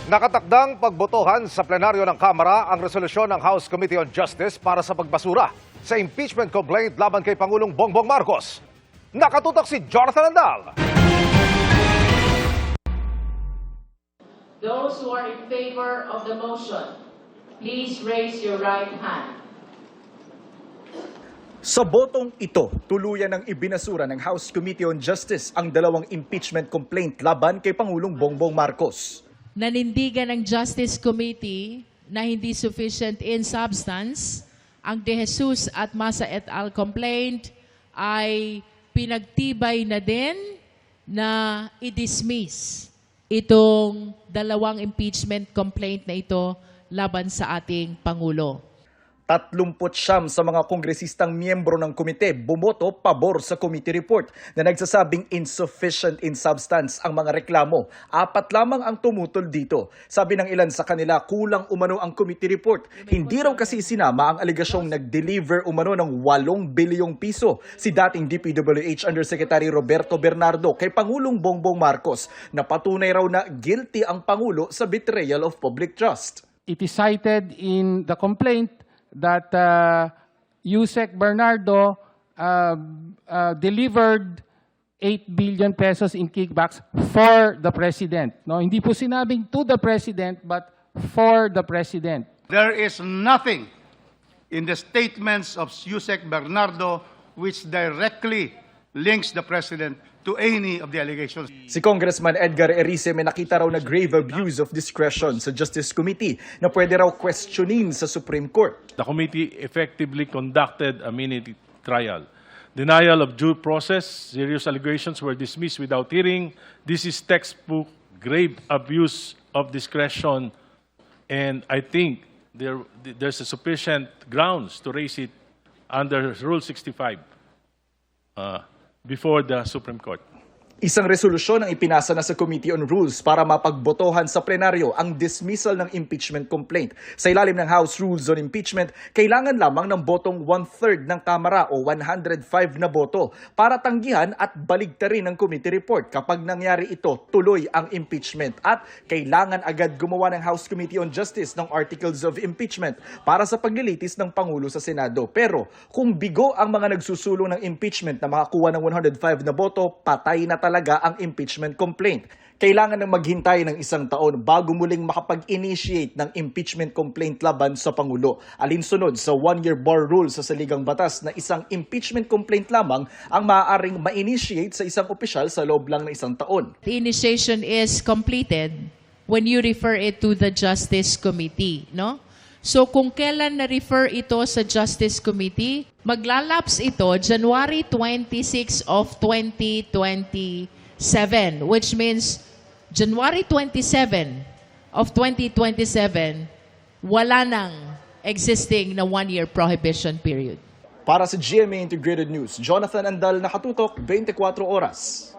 Nakatakdang pagbotohan sa plenaryo ng Kamara ang resolusyon ng House Committee on Justice para sa pagbasura sa impeachment complaint laban kay Pangulong Bongbong Marcos. Nakatutok si Jonathan Andal. Those who are in favor of the motion, please raise your right hand. Sa botong ito, tuluyan ng ibinasura ng House Committee on Justice ang dalawang impeachment complaint laban kay Pangulong Bongbong Marcos. Nanindigan ng Justice Committee na hindi sufficient in substance, ang De Jesus at Masa et al. Complaint ay pinagtibay na din na i-dismiss itong dalawang impeachment complaint na ito laban sa ating Pangulo. 39 sa mga kongresistang miyembro ng komite bumoto pabor sa committee report na nagsasabing insufficient in substance ang mga reklamo. 4 lamang ang tumutol dito. Sabi ng ilan sa kanila, kulang umano ang committee report. Hindi raw kasi sinama ang aligasyong nag-deliver umano ng 8 bilyong piso si dating DPWH Undersecretary Roberto Bernardo kay Pangulong Bongbong Marcos na patunay raw na guilty ang Pangulo sa betrayal of public trust. It is cited in the complaint that Yusek Bernardo delivered 8 billion pesos in kickbacks for the President. No, hindi po sinabing to the President, but for the President. There is nothing in the statements of Yusek Bernardo which directly links the President to any of the allegations. Si Congressman Edgar Erice may nakita raw na grave abuse of discretion sa Justice Committee na pwede raw questionin sa Supreme Court. The committee effectively conducted a mini trial. Denial of due process, serious allegations were dismissed without hearing. This is textbook grave abuse of discretion, and I think there's a sufficient grounds to raise it under Rule 65 before the Supreme Court. Isang resolusyon ang ipinasa na sa Committee on Rules para mapagbotohan sa plenaryo ang dismissal ng impeachment complaint. Sa ilalim ng House Rules on Impeachment, kailangan lamang ng botong 1/3 ng Kamara o 105 na boto para tanggihan at baligtarin ang committee report. Kapag nangyari ito, tuloy ang impeachment at kailangan agad gumawa ng House Committee on Justice ng Articles of Impeachment para sa paglilitis ng Pangulo sa Senado. Pero kung bigo ang mga nagsusulong ng impeachment na makakuha ng 105 na boto, patay na talaga ang impeachment complaint. Kailangan nang maghintay ng 1 taon bago muling makapag-initiate ng impeachment complaint laban sa Pangulo. Alinsunod sa 1-year bar rule sa saligang batas na isang impeachment complaint lamang ang maaaring ma-initiate sa isang opisyal sa loob lang ng 1 taon. The initiation is completed when you refer it to the Justice Committee, no? So kung kailan na-refer ito sa Justice Committee, maglalaps ito January 26 of 2027, which means January 27 of 2027, wala nang existing na 1-year prohibition period. Para sa GMA Integrated News, Jonathan Andal, nakatutok 24 oras.